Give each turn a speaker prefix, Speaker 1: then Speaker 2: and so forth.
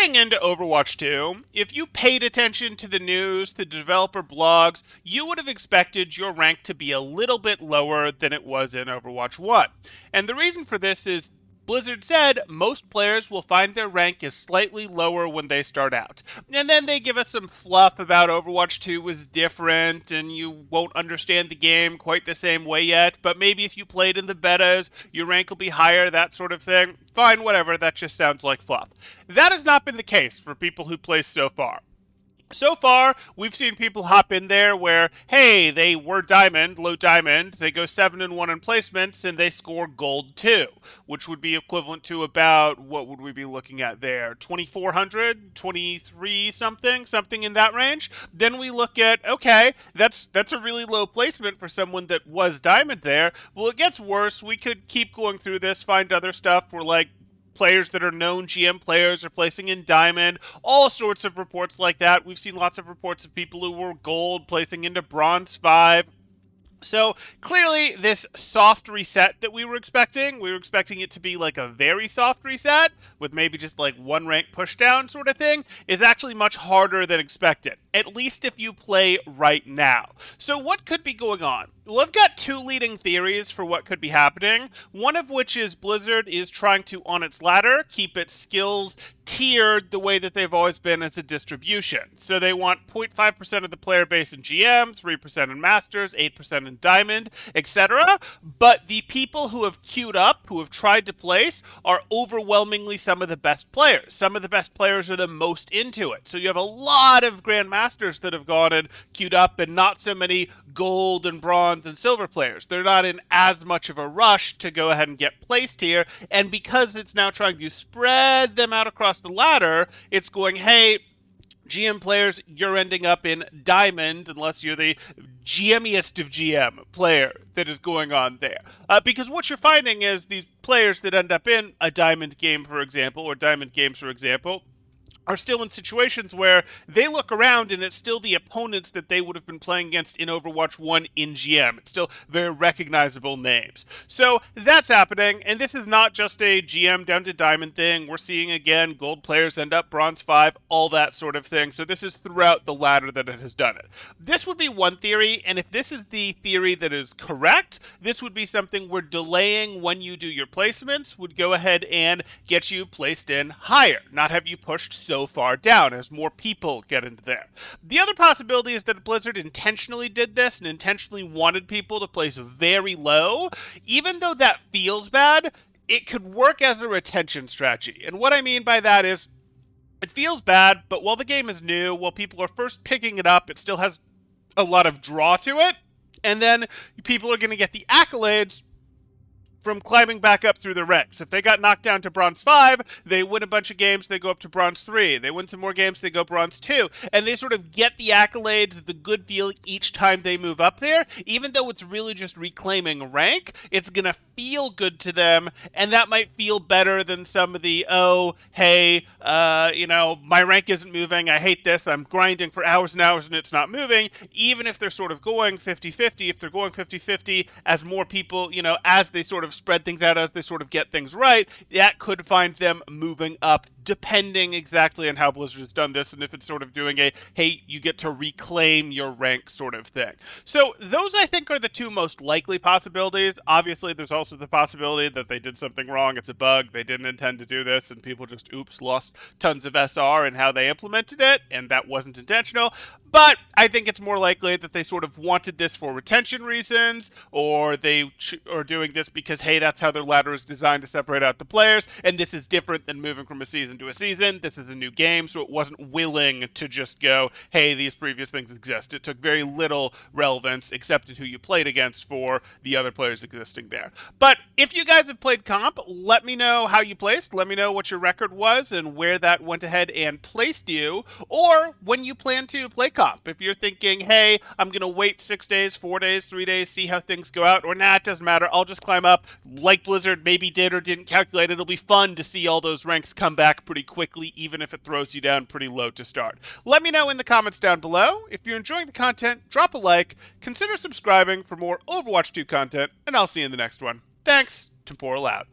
Speaker 1: Getting into Overwatch 2, if you paid attention to the news, the developer blogs, you would have expected your rank to be a little bit lower than it was in Overwatch 1. And the reason for this is Blizzard said most players will find their rank is slightly lower when they start out. And then they give us some fluff about Overwatch 2 was different and you won't understand the game quite the same way yet, but maybe if you played in the betas, your rank will be higher, that sort of thing. Fine, whatever, that just sounds like fluff. That has not been the case for people who play so far. So far, we've seen people hop in there where, hey, they were diamond, low diamond, they go 7-1 in placements, and they score gold 2, which would be equivalent to about, what would we be looking at there, 2,400, 23 something in that range. Then we look at, okay, that's a really low placement for someone that was diamond there. Well, it gets worse. We could keep going through this, find other stuff where, like, players that are known GM players are placing in diamond, all sorts of reports like that. We've seen lots of reports of people who were gold placing into bronze 5. So clearly this soft reset that we were expecting it to be like a very soft reset with maybe just like one rank pushdown sort of thing, is actually much harder than expected, at least if you play right now. So what could be going on? Well, I've got two leading theories for what could be happening, one of which is Blizzard is trying to, on its ladder, keep its skills tiered the way that they've always been as a distribution. So they want 0.5% of the player base in GM, 3% in Masters, 8% in Diamond, etc. But the people who have queued up, who have tried to place, are overwhelmingly some of the best players. Some of the best players are the most into it. So you have a lot of Grandmasters that have gone and queued up and not so many gold and bronze and silver players. They're not in as much of a rush to go ahead and get placed here. And because it's now trying to spread them out across the ladder, it's going, hey, GM players, you're ending up in Diamond unless you're the GMiest of GM player that is going on there. Because what you're finding is these players that end up in a Diamond game, for example, or Diamond games, for example, are still in situations where they look around and it's still the opponents that they would have been playing against in Overwatch 1 in GM. It's still very recognizable names. So that's happening, and this is not just a GM down to Diamond thing. We're seeing, again, gold players end up bronze 5, all that sort of thing. So this is throughout the ladder that it has done it. This would be one theory, and if this is the theory that is correct, this would be something where delaying when you do your placements would go ahead and get you placed in higher, not have you pushed so far down as more people get into there. The other possibility is that Blizzard intentionally did this and intentionally wanted people to place very low. Even though that feels bad, it could work as a retention strategy. And what I mean by that is it feels bad, but while the game is new, while people are first picking it up, it still has a lot of draw to it. And then people are going to get the accolades from climbing back up through the ranks. If they got knocked down to bronze 5, they win a bunch of games, they go up to bronze 3. They win some more games, they go bronze 2. And they sort of get the accolades, the good feeling each time they move up there. Even though it's really just reclaiming rank, it's going to feel good to them, and that might feel better than some of the, oh, hey, my rank isn't moving, I hate this, I'm grinding for hours and hours and it's not moving. Even if they're sort of going 50-50, if they're going 50-50 as more people, as they sort of spread things out, as they sort of get things right, that could find them moving up, depending exactly on how Blizzard has done this, and if it's sort of doing a, hey, you get to reclaim your rank sort of thing. So those, I think, are the two most likely possibilities. Obviously, there's also the possibility that they did something wrong, it's a bug, they didn't intend to do this, and people just, lost tons of SR in how they implemented it, and that wasn't intentional. But I think it's more likely that they sort of wanted this for retention reasons, or they are doing this because, hey, that's how their ladder is designed to separate out the players, and this is different than moving from a season to a season. This is a new game, so it wasn't willing to just go, hey, these previous things exist. It took very little relevance, except in who you played against, for the other players existing there. But if you guys have played comp, let me know how you placed. Let me know what your record was and where that went ahead and placed you, or when you plan to play comp. If you're thinking, hey, I'm going to wait 6 days, 4 days, 3 days, see how things go out, or nah, it doesn't matter, I'll just climb up like Blizzard maybe did or didn't calculate. It'll be fun to see all those ranks come back pretty quickly, even if it throws you down pretty low to start. Let me know in the comments down below. If you're enjoying the content, drop a like, consider subscribing for more Overwatch 2 content, and I'll see you in the next one. Thanks, Temporal out.